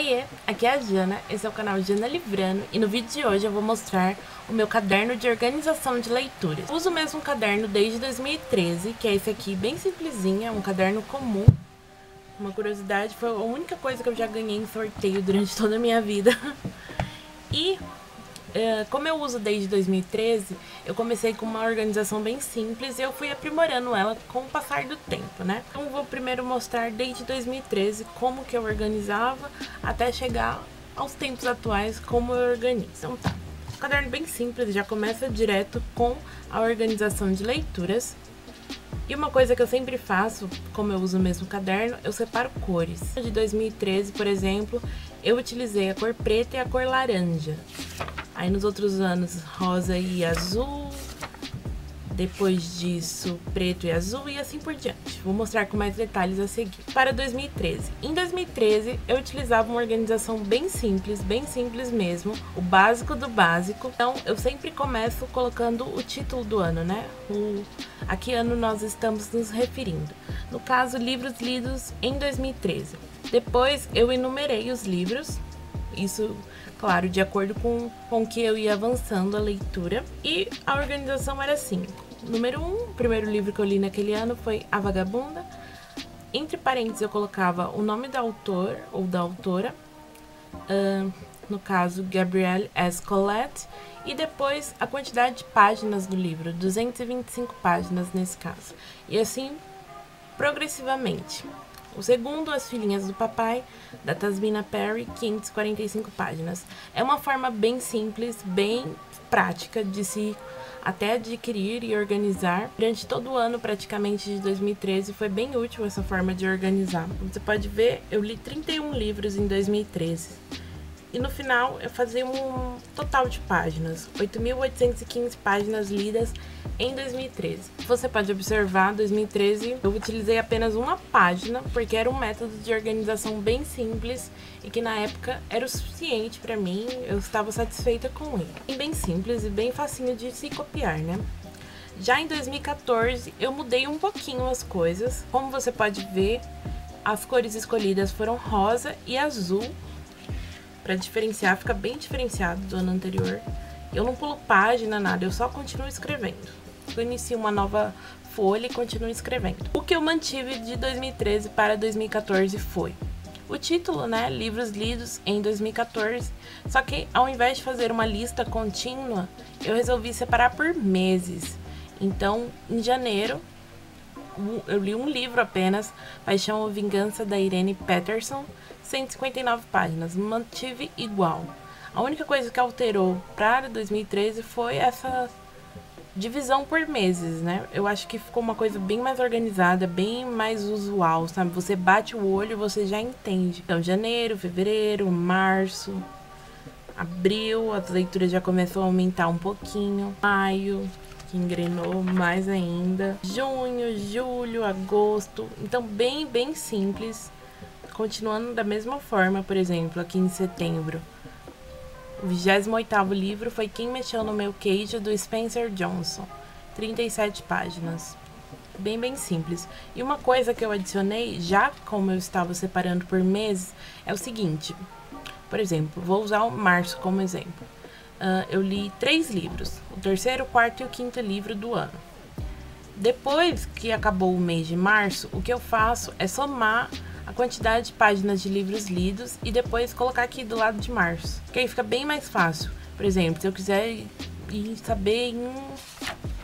Oiê, aqui é a Jana, esse é o canal Jana Livrano e no vídeo de hoje eu vou mostrar o meu caderno de organização de leituras. Eu uso o mesmo caderno desde 2013, que é esse aqui, bem simplesinho, é um caderno comum. Uma curiosidade, foi a única coisa que eu já ganhei em sorteio durante toda a minha vida. E como eu uso desde 2013, eu comecei com uma organização bem simples e eu fui aprimorando ela com o passar do tempo, né? Então vou primeiro mostrar desde 2013 como que eu organizava até chegar aos tempos atuais como eu organizo. Então tá, um caderno bem simples, já começa direto com a organização de leituras. E uma coisa que eu sempre faço, como eu uso o mesmo caderno, eu separo cores. De 2013, por exemplo, eu utilizei a cor preta e a cor laranja. Aí nos outros anos, rosa e azul. Depois disso, preto e azul e assim por diante. Vou mostrar com mais detalhes a seguir. Para 2013. Em 2013, eu utilizava uma organização bem simples mesmo. O básico do básico. Então, eu sempre começo colocando o título do ano, né? A que ano nós estamos nos referindo. No caso, livros lidos em 2013. Depois, eu enumerei os livros. Isso, claro, de acordo com que eu ia avançando a leitura. E a organização era assim. Número 1, o primeiro livro que eu li naquele ano foi A Vagabunda. Entre parênteses eu colocava o nome do autor ou da autora. No caso, Gabrielle S. Colette. E depois a quantidade de páginas do livro, 225 páginas nesse caso. E assim, progressivamente. O segundo, As Filhinhas do Papai, da Tasmina Perry, 545 páginas. É uma forma bem simples, bem prática de se até adquirir e organizar. Durante todo o ano, praticamente, de 2013, foi bem útil essa forma de organizar. Você pode ver, eu li 31 livros em 2013. E no final, eu fazia um total de páginas, 8.815 páginas lidas em 2013. Você pode observar, em 2013, eu utilizei apenas uma página, porque era um método de organização bem simples e que na época era o suficiente para mim, eu estava satisfeita com ele. E bem simples e bem facinho de se copiar, né? Já em 2014, eu mudei um pouquinho as coisas. Como você pode ver, as cores escolhidas foram rosa e azul. Para diferenciar, fica bem diferenciado do ano anterior. Eu não pulo página, nada, eu só continuo escrevendo. Eu inicio uma nova folha e continuo escrevendo. O que eu mantive de 2013 para 2014 foi o título, né? Livros lidos em 2014. Só que ao invés de fazer uma lista contínua, eu resolvi separar por meses. Então, em janeiro, eu li um livro apenas, Paixão ou Vingança, da Irene Peterson, 159 páginas, mantive igual. A única coisa que alterou para 2013 foi essa divisão por meses, né? Eu acho que ficou uma coisa bem mais organizada, bem mais usual, sabe? Você bate o olho e você já entende. Então, janeiro, fevereiro, março, abril, as leituras já começam a aumentar um pouquinho. Maio, que engrenou mais ainda. Junho, julho, agosto. Então, bem simples. Continuando da mesma forma, por exemplo, aqui em setembro. O 28º livro foi Quem Mexeu no Meu Queijo, do Spencer Johnson. 37 páginas. Bem simples. E uma coisa que eu adicionei, já como eu estava separando por meses, é o seguinte. Por exemplo, vou usar o março como exemplo. Eu li 3 livros. O terceiro, o quarto e o quinto livro do ano. Depois que acabou o mês de março, o que eu faço é somar a quantidade de páginas de livros lidos e depois colocar aqui do lado de março. Que aí fica bem mais fácil. Por exemplo, se eu quiser ir saber em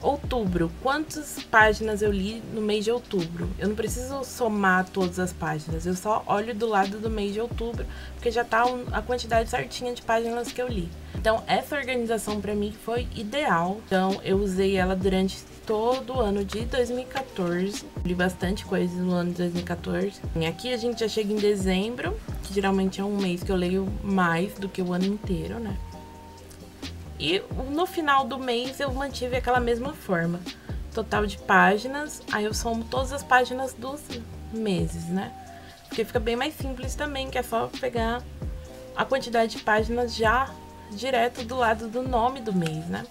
outubro quantas páginas eu li no mês de outubro, eu não preciso somar todas as páginas, eu só olho do lado do mês de outubro, porque já tá a quantidade certinha de páginas que eu li. Então, essa organização para mim foi ideal. Então, eu usei ela durante todo o ano de 2014. Li bastante coisa no ano de 2014. E aqui a gente já chega em dezembro, que geralmente é um mês que eu leio mais do que o ano inteiro, né? E no final do mês eu mantive aquela mesma forma. Total de páginas, aí eu somo todas as páginas dos meses, né? Porque fica bem mais simples também, que é só pegar a quantidade de páginas já direto do lado do nome do mês, né?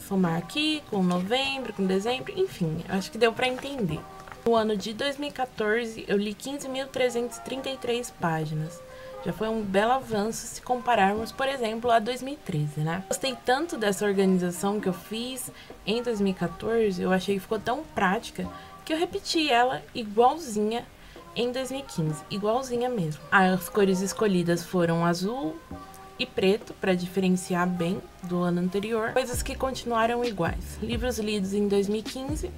Somar aqui com novembro, com dezembro, enfim, acho que deu pra entender. No ano de 2014, eu li 15.333 páginas. Já foi um belo avanço se compararmos, por exemplo, a 2013, né? Gostei tanto dessa organização que eu fiz em 2014, eu achei que ficou tão prática que eu repeti ela igualzinha em 2015, igualzinha mesmo. As cores escolhidas foram azul e preto, para diferenciar bem do ano anterior. Coisas que continuaram iguais. Livros lidos em 2015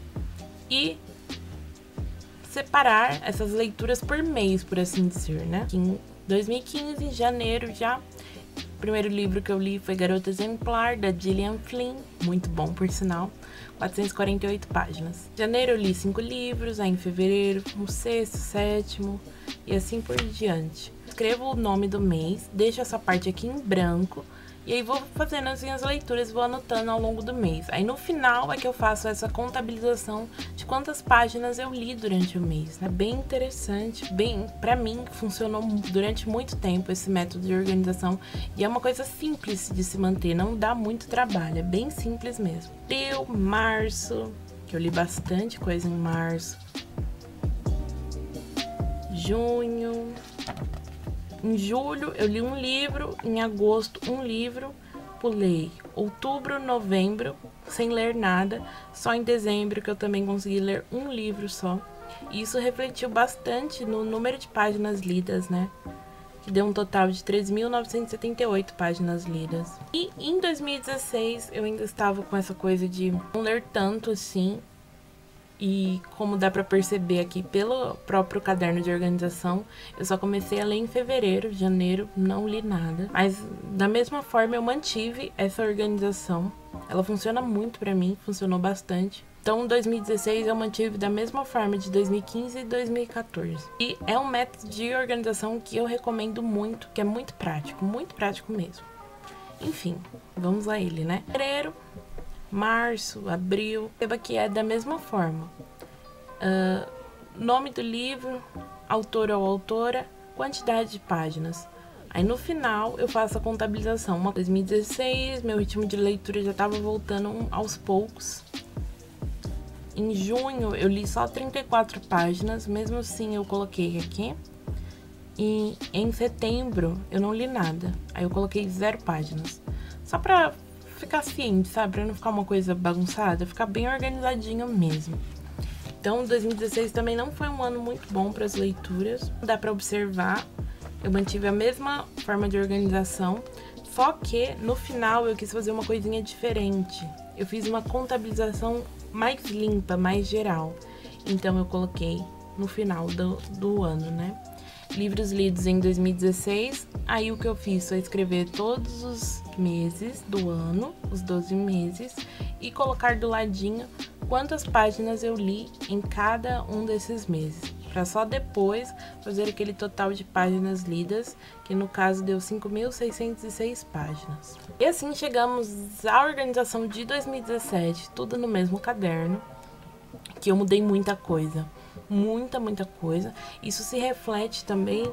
e separar essas leituras por mês, por assim dizer, né? Em 2015, em janeiro já, o primeiro livro que eu li foi Garota Exemplar, da Gillian Flynn, muito bom por sinal, 448 páginas. Em janeiro eu li 5 livros, aí em fevereiro o 6º, 7º e assim por diante. Escrevo o nome do mês, deixo essa parte aqui em branco e aí vou fazendo as minhas leituras, vou anotando ao longo do mês. Aí no final é que eu faço essa contabilização de quantas páginas eu li durante o mês. É bem interessante, pra mim funcionou durante muito tempo esse método de organização e é uma coisa simples de se manter, não dá muito trabalho, é bem simples mesmo. Abril, março, que eu li bastante coisa em março. Junho. Em julho eu li um livro, em agosto um livro, pulei outubro, novembro, sem ler nada, só em dezembro que eu também consegui ler um livro só. E isso refletiu bastante no número de páginas lidas, né? Que deu um total de 3.978 páginas lidas. E em 2016 eu ainda estava com essa coisa de não ler tanto assim. E como dá pra perceber aqui pelo próprio caderno de organização, eu só comecei a ler em fevereiro, janeiro, não li nada. Mas da mesma forma eu mantive essa organização. Ela funciona muito pra mim, funcionou bastante. Então, em 2016 eu mantive da mesma forma de 2015 e 2014. E é um método de organização que eu recomendo muito, que é muito prático mesmo. Enfim, vamos a ele, né? Fevereiro, março, abril, perceba que é da mesma forma. Nome do livro, autor ou autora, quantidade de páginas. Aí no final eu faço a contabilização. 2016, meu ritmo de leitura já estava voltando aos poucos. Em junho eu li só 34 páginas, mesmo assim eu coloquei aqui. E em setembro eu não li nada, aí eu coloquei 0 páginas. Só pra ficar ciente, sabe? Pra não ficar uma coisa bagunçada, ficar bem organizadinho mesmo. Então, 2016 também não foi um ano muito bom para as leituras. Dá pra observar, eu mantive a mesma forma de organização, só que no final eu quis fazer uma coisinha diferente. Eu fiz uma contabilização mais limpa, mais geral. Então, eu coloquei no final do ano, né? Livros lidos em 2016, aí o que eu fiz foi escrever todos os meses do ano, os 12 meses, e colocar do ladinho quantas páginas eu li em cada um desses meses, para só depois fazer aquele total de páginas lidas, que no caso deu 5.606 páginas. E assim chegamos à organização de 2017, tudo no mesmo caderno, que eu mudei muita coisa. Muita coisa. Isso se reflete também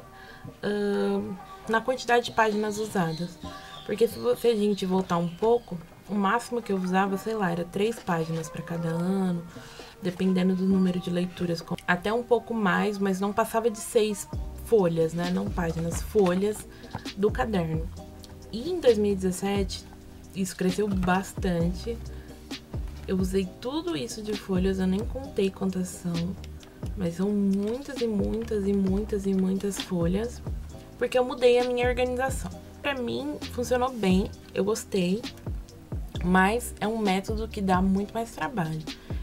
na quantidade de páginas usadas. Porque se a gente voltar um pouco, o máximo que eu usava, sei lá, era 3 páginas para cada ano, dependendo do número de leituras. Até um pouco mais, mas não passava de 6 folhas, né? Não páginas, folhas do caderno. E em 2017, isso cresceu bastante. Eu usei tudo isso de folhas, eu nem contei quantas são. Mas são muitas folhas, porque eu mudei a minha organização. Pra mim, funcionou bem, eu gostei, mas é um método que dá muito mais trabalho,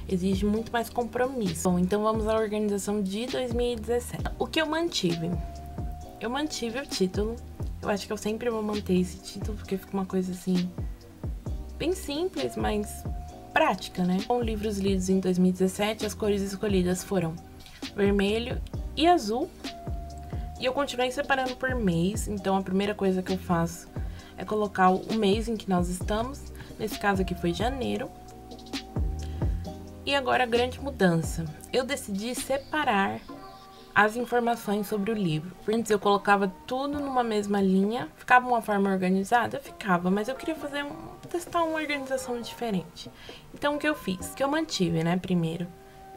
exige muito mais compromisso. Bom, então vamos à organização de 2017. O que eu mantive? Eu mantive o título, eu acho que eu sempre vou manter esse título, porque fica uma coisa assim, bem simples, mas prática, né? Com livros lidos em 2017, as cores escolhidas foram vermelho e azul. E eu continuei separando por mês, então a primeira coisa que eu faço é colocar o mês em que nós estamos. Nesse caso aqui foi janeiro. E agora a grande mudança. Eu decidi separar as informações sobre o livro. Antes eu colocava tudo numa mesma linha, ficava uma forma organizada? Ficava, mas eu queria testar uma organização diferente. Então o que eu fiz? Que eu mantive, né, primeiro.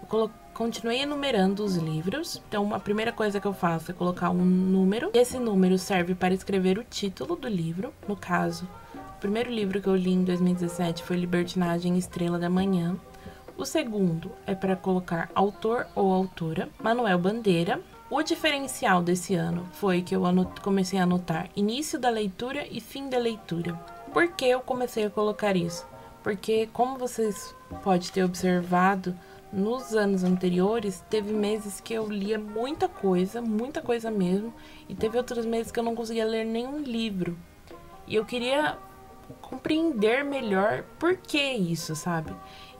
Eu continuei enumerando os livros. Então, a primeira coisa que eu faço é colocar um número. Esse número serve para escrever o título do livro. No caso, o primeiro livro que eu li em 2017 foi Libertinagem Estrela da Manhã. O segundo é para colocar autor ou autora, Manuel Bandeira. O diferencial desse ano foi que eu comecei a anotar início da leitura e fim da leitura. Por que eu comecei a colocar isso? Porque, como vocês podem ter observado, nos anos anteriores, teve meses que eu lia muita coisa mesmo, e teve outros meses que eu não conseguia ler nenhum livro. E eu queria compreender melhor por que isso, sabe?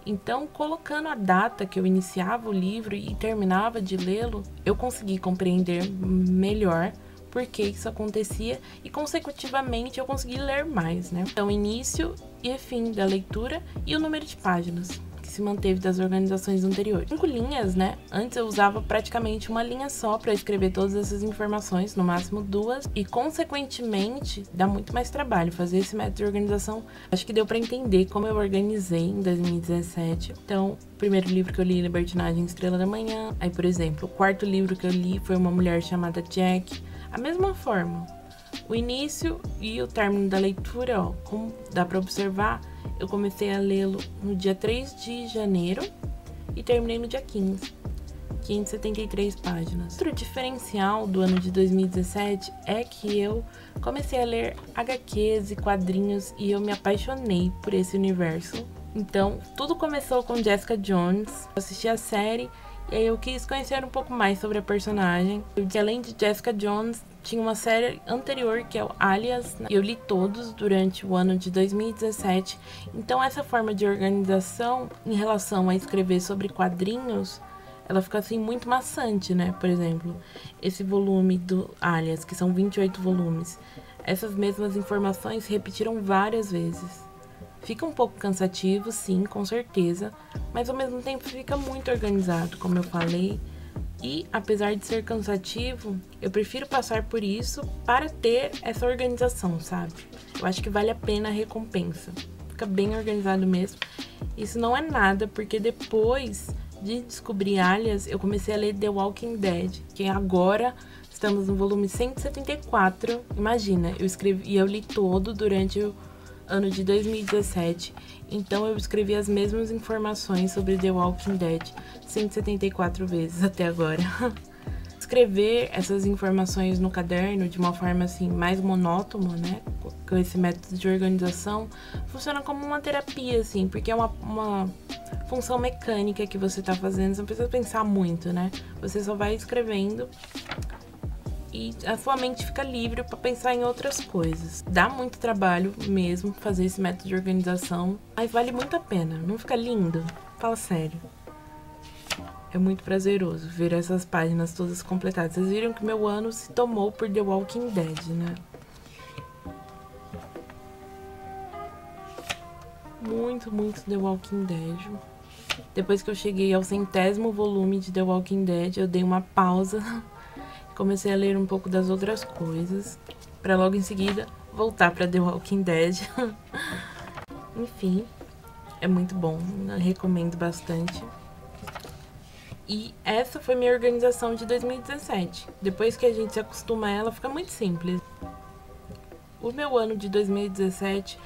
Então, colocando a data que eu iniciava o livro e terminava de lê-lo, eu consegui compreender melhor por que isso acontecia e, consecutivamente, eu consegui ler mais, né? Então, início e fim da leitura e o número de páginas que se manteve das organizações anteriores. 5 linhas, né? Antes eu usava praticamente uma linha só para escrever todas essas informações, no máximo 2, e consequentemente dá muito mais trabalho fazer esse método de organização. Acho que deu para entender como eu organizei em 2017. Então, o primeiro livro que eu li, Libertinagem Estrela da Manhã. Aí, por exemplo, o quarto livro que eu li foi Uma Mulher Chamada Jack. A mesma forma. O início e o término da leitura, ó, como dá para observar, eu comecei a lê-lo no dia 3 de janeiro e terminei no dia 15. 573 páginas. Outro diferencial do ano de 2017 é que eu comecei a ler HQs e quadrinhos e eu me apaixonei por esse universo. Então, tudo começou com Jessica Jones. Eu assisti a série e aí eu quis conhecer um pouco mais sobre a personagem. E além de Jessica Jones, tinha uma série anterior que é o Alias, né? Eu li todos durante o ano de 2017. Então essa forma de organização em relação a escrever sobre quadrinhos, ela fica assim muito maçante, né? Por exemplo, esse volume do Alias, que são 28 volumes, essas mesmas informações se repetiram várias vezes. Fica um pouco cansativo, sim, com certeza, mas ao mesmo tempo fica muito organizado, como eu falei. E, apesar de ser cansativo, eu prefiro passar por isso para ter essa organização, sabe? Eu acho que vale a pena a recompensa. Fica bem organizado mesmo. Isso não é nada, porque depois de descobrir Alias, eu comecei a ler The Walking Dead, que agora estamos no volume 174. Imagina, eu li todo durante o ano de 2017, então eu escrevi as mesmas informações sobre The Walking Dead 174 vezes até agora. Escrever essas informações no caderno de uma forma assim mais monótona, né, com esse método de organização, funciona como uma terapia, assim, porque é uma função mecânica que você tá fazendo, você não precisa pensar muito, né, você só vai escrevendo e a sua mente fica livre para pensar em outras coisas. Dá muito trabalho mesmo fazer esse método de organização, mas vale muito a pena. Não fica lindo? Fala sério. É muito prazeroso ver essas páginas todas completadas. Vocês viram que meu ano se tomou por The Walking Dead, né? Muito, muito The Walking Dead. Depois que eu cheguei ao 100º volume de The Walking Dead, eu dei uma pausa. Comecei a ler um pouco das outras coisas, para logo em seguida voltar para The Walking Dead. Enfim, é muito bom, eu recomendo bastante. E essa foi minha organização de 2017. Depois que a gente se acostuma a ela, fica muito simples. O meu ano de 2017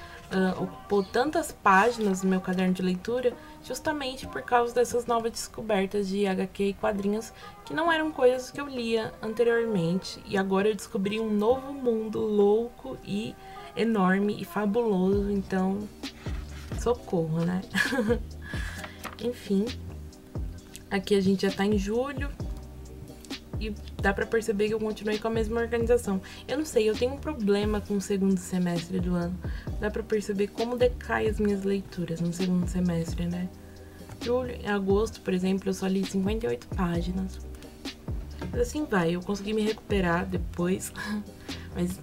ocupou tantas páginas no meu caderno de leitura justamente por causa dessas novas descobertas de HQ e quadrinhos que não eram coisas que eu lia anteriormente, e agora eu descobri um novo mundo louco e enorme e fabuloso, então socorro, né? Enfim, aqui a gente já tá em julho e dá pra perceber que eu continuei com a mesma organização. Eu não sei, eu tenho um problema com o segundo semestre do ano. Dá pra perceber como decai as minhas leituras no segundo semestre, né? Julho e agosto, por exemplo, eu só li 58 páginas. Mas assim vai, eu consegui me recuperar depois. Mas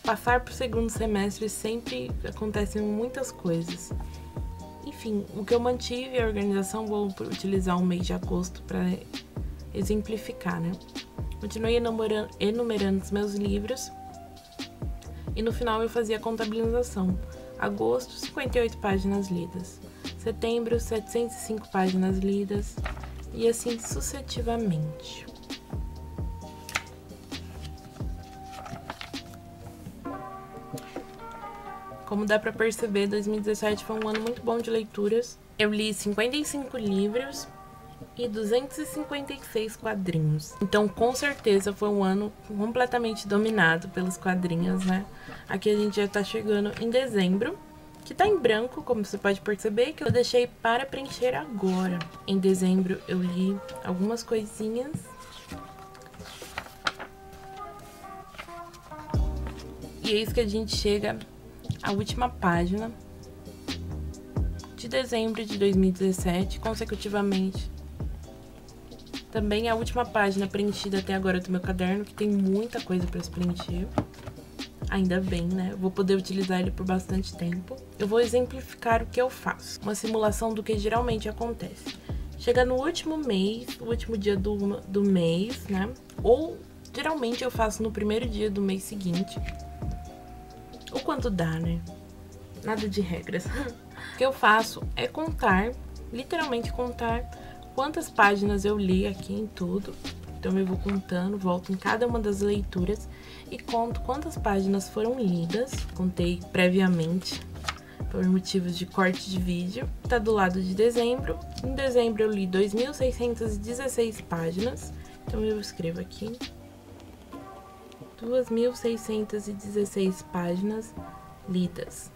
passar pro segundo semestre sempre acontecem muitas coisas. Enfim, o que eu mantive a organização, vou utilizar o mês de agosto para exemplificar, né? Continuei enumerando os meus livros e no final eu fazia a contabilização. Agosto, 58 páginas lidas. Setembro, 705 páginas lidas. E assim sucessivamente. Como dá pra perceber, 2017 foi um ano muito bom de leituras. Eu li 55 livros e 256 quadrinhos. Então, com certeza, foi um ano completamente dominado pelos quadrinhos, né? Aqui a gente já tá chegando em dezembro, que tá em branco, como você pode perceber, que eu deixei para preencher agora. Em dezembro eu li algumas coisinhas. E é isso que a gente chega à última página de dezembro de 2017, consecutivamente. Também a última página preenchida até agora do meu caderno, que tem muita coisa para se preencher. Ainda bem, né? Eu vou poder utilizar ele por bastante tempo. Eu vou exemplificar o que eu faço. Uma simulação do que geralmente acontece. Chega no último mês, o último dia do mês, né? Ou, geralmente, eu faço no primeiro dia do mês seguinte. Ou quanto dá, né? Nada de regras. O que eu faço é contar, literalmente contar, quantas páginas eu li aqui em tudo. Então eu vou contando, volto em cada uma das leituras e conto quantas páginas foram lidas. Contei previamente, por motivos de corte de vídeo. Tá do lado de dezembro. Em dezembro eu li 2.616 páginas. Então eu escrevo aqui 2.616 páginas lidas.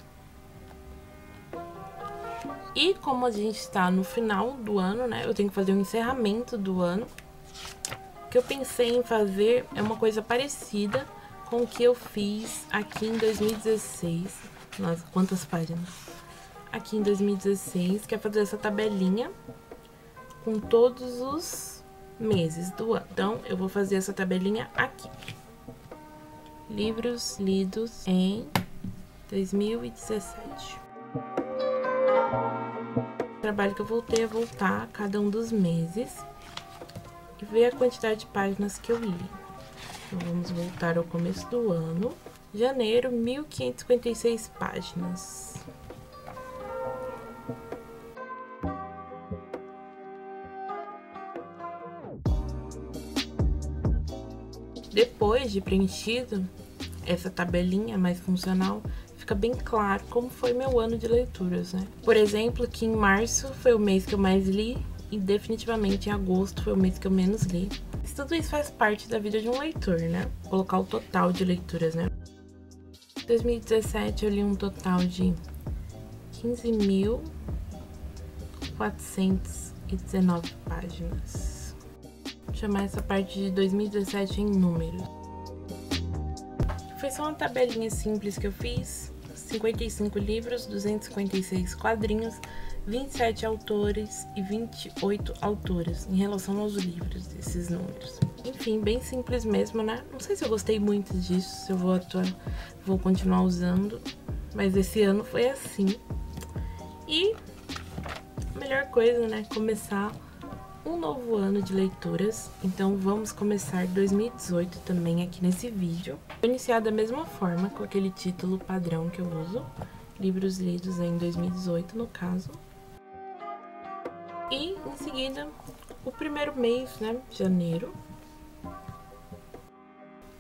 E como a gente está no final do ano, né? Eu tenho que fazer um encerramento do ano. O que eu pensei em fazer é uma coisa parecida com o que eu fiz aqui em 2016. Nossa, quantas páginas? Aqui em 2016, que é fazer essa tabelinha com todos os meses do ano. Então, eu vou fazer essa tabelinha aqui. Livros lidos em 2017. O trabalho que eu vou ter é voltar a cada um dos meses e ver a quantidade de páginas que eu li. Então, vamos voltar ao começo do ano. Janeiro, 1.556 páginas. Depois de preenchido essa tabelinha mais funcional, fica bem claro como foi meu ano de leituras, né? Por exemplo, que em março foi o mês que eu mais li e definitivamente em agosto foi o mês que eu menos li. Mas tudo isso faz parte da vida de um leitor, né? Colocar o total de leituras, né? Em 2017 eu li um total de 15.419 páginas. Vou chamar essa parte de 2017 em números. Foi só uma tabelinha simples que eu fiz. 55 livros, 256 quadrinhos, 27 autores e 28 autoras em relação aos livros, esses números. Enfim, bem simples mesmo, né? Não sei se eu gostei muito disso, se eu vou continuar usando, mas esse ano foi assim. E a melhor coisa, né? Começar um novo ano de leituras. Então vamos começar 2018 também aqui nesse vídeo. Vou iniciar da mesma forma, com aquele título padrão que eu uso. Livros lidos em 2018, no caso. E em seguida, o primeiro mês, né? Janeiro.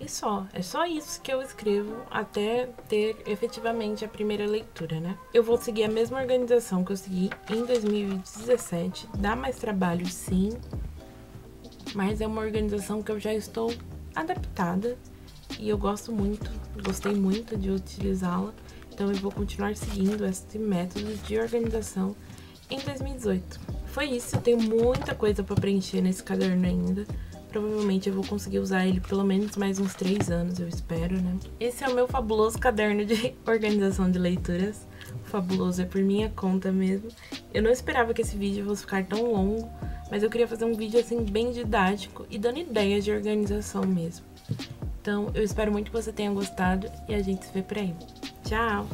E só, é só isso que eu escrevo até ter efetivamente a primeira leitura, né? Eu vou seguir a mesma organização que eu segui em 2017, dá mais trabalho sim, mas é uma organização que eu já estou adaptada e eu gostei muito de utilizá-la, então eu vou continuar seguindo esse método de organização em 2018. Foi isso, eu tenho muita coisa para preencher nesse caderno ainda. Provavelmente eu vou conseguir usar ele pelo menos mais uns 3 anos, eu espero, né? Esse é o meu fabuloso caderno de organização de leituras. O fabuloso é por minha conta mesmo. Eu não esperava que esse vídeo fosse ficar tão longo, mas eu queria fazer um vídeo assim bem didático e dando ideias de organização mesmo. Então eu espero muito que você tenha gostado e a gente se vê por aí. Tchau!